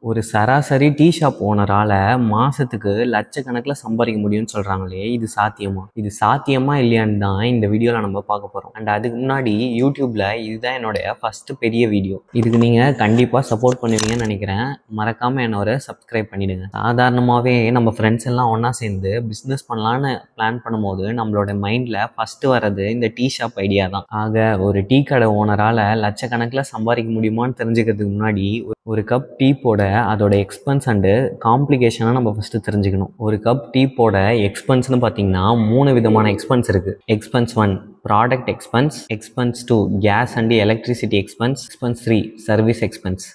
ஒரு சராசரி tea shop ஓனரால் மாதத்துக்கு லட்சக்கணக்கில் சம்பாதிக்க முடியும்னு சொல்கிறாங்களே, இது சாத்தியமா? இது சாத்தியமா இல்லையான்னு தான் இந்த வீடியோவில் நம்ம பார்க்க போகிறோம். அண்ட் அதுக்கு முன்னாடி யூடியூப்பில் இதுதான் என்னுடைய ஃபஸ்ட்டு பெரிய வீடியோ. இதுக்கு நீங்கள் கண்டிப்பாக சப்போர்ட் பண்ணுவீங்கன்னு நினைக்கிறேன். மறக்காமல் என்னோட சப்ஸ்கிரைப் பண்ணிவிடுங்க. சாதாரணமாகவே நம்ம ஃப்ரெண்ட்ஸ் எல்லாம் ஒன்றா சேர்ந்து பிஸ்னஸ் பண்ணலான்னு பிளான் பண்ணும்போது நம்மளோட மைண்டில் ஃபஸ்ட்டு வர்றது இந்த டீ ஷாப் ஐடியா தான். ஆக ஒரு டீ கடை ஓனரால் லட்சக்கணக்கில் சம்பாதிக்க முடியுமான்னு தெரிஞ்சுக்கிறதுக்கு முன்னாடி ஒரு கப் டீ போட அதோட எக்ஸ்பென்ஸ் அண்டு காம்ப்ளிகேஷனாக நம்ம ஃபஸ்ட்டு தெரிஞ்சுக்கணும். ஒரு கப் டீ போட எக்ஸ்பென்ஸ்னு பார்த்தீங்கன்னா 3 விதமான எக்ஸ்பென்ஸ் இருக்குது. Expense 1 product expense, expense 2 gas and electricity expense, expense 3 service expense.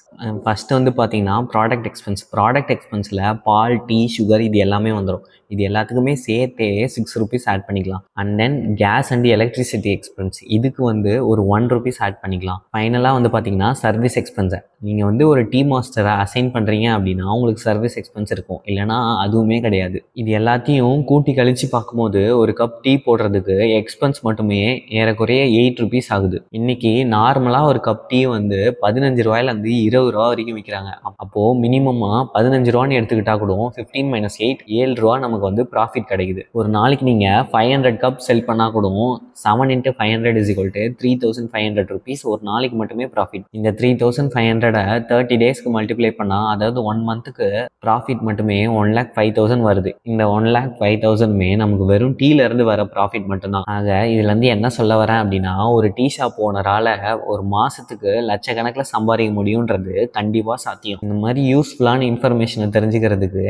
First வந்து பார்த்தீங்கன்னா ப்ராடக்ட் எக்ஸ்பென்ஸில் பால், டீ, சுகர் இது எல்லாமே வந்துடும். இது எல்லாத்துக்குமே சேர்த்தே 6 ருபீஸ் ஆட் பண்ணிக்கலாம். And then gas and electricity expense இதுக்கு வந்து ஒரு 1 ருபீஸ் ஆட் பண்ணிக்கலாம். ஃபைனலாக வந்து பார்த்தீங்கன்னா சர்வீஸ் எக்ஸ்பென்ஸை நீங்கள் வந்து ஒரு டீ மாஸ்டரை அசைன் பண்ணுறீங்க அப்படின்னா உங்களுக்கு சர்வீஸ் எக்ஸ்பென்ஸ் இருக்கும், இல்லைனா அதுவுமே கிடையாது. இது எல்லாத்தையும் கூட்டி கழித்து பார்க்கும்போது ஒரு கப் டீ போடுறதுக்கு எக்ஸ்பென்ஸ் மட்டுமே ஏறக்குறைய 8 ருபீஸ் ஆகுது. இன்றைக்கி நார்மலாக ஒரு கப் டீ வந்து 15 ரூபாயிலேருந்து 20 ரூபா வரைக்கும் விற்கிறாங்க. அப்போது மினிமமாக 15 ரூபான்னு எடுத்துக்கிட்டால் கூட 15 - 8 7 ரூபா நமக்கு வந்து ப்ராஃபிட் கிடைக்குது. ஒரு நாளைக்கு நீங்கள் 500 கப் செல் பண்ணால் கூட 7 × 500 = 3500 ருபீஸ் ஒரு நாளைக்கு மட்டுமே ப்ராஃபிட். இந்த 3500 30 டேஸ்க்கு மல்டிப்ளை பண்ணால், அதாவது 1 மந்த்துக்கு ப்ராஃபிட் மட்டுமே 1,05,000 வருது. இந்த 1,05,000மே நமக்கு வெறும் டீலேருந்து வர ப்ராஃபிட் மட்டும்தான். ஆக இதுலேருந்து என்ன சொல்ல வரேன் அப்படின்னா, ஒரு டீ ஷாப் ஓனரால் ஒரு மாதத்துக்கு லட்சக்கணக்கில் சம்பாதிக்க முடியுன்றது கண்டிப்பாக சாத்தியம். இந்த மாதிரி யூஸ்ஃபுல்லான இன்ஃபர்மேஷனை தெரிஞ்சுக்கிறதுக்கு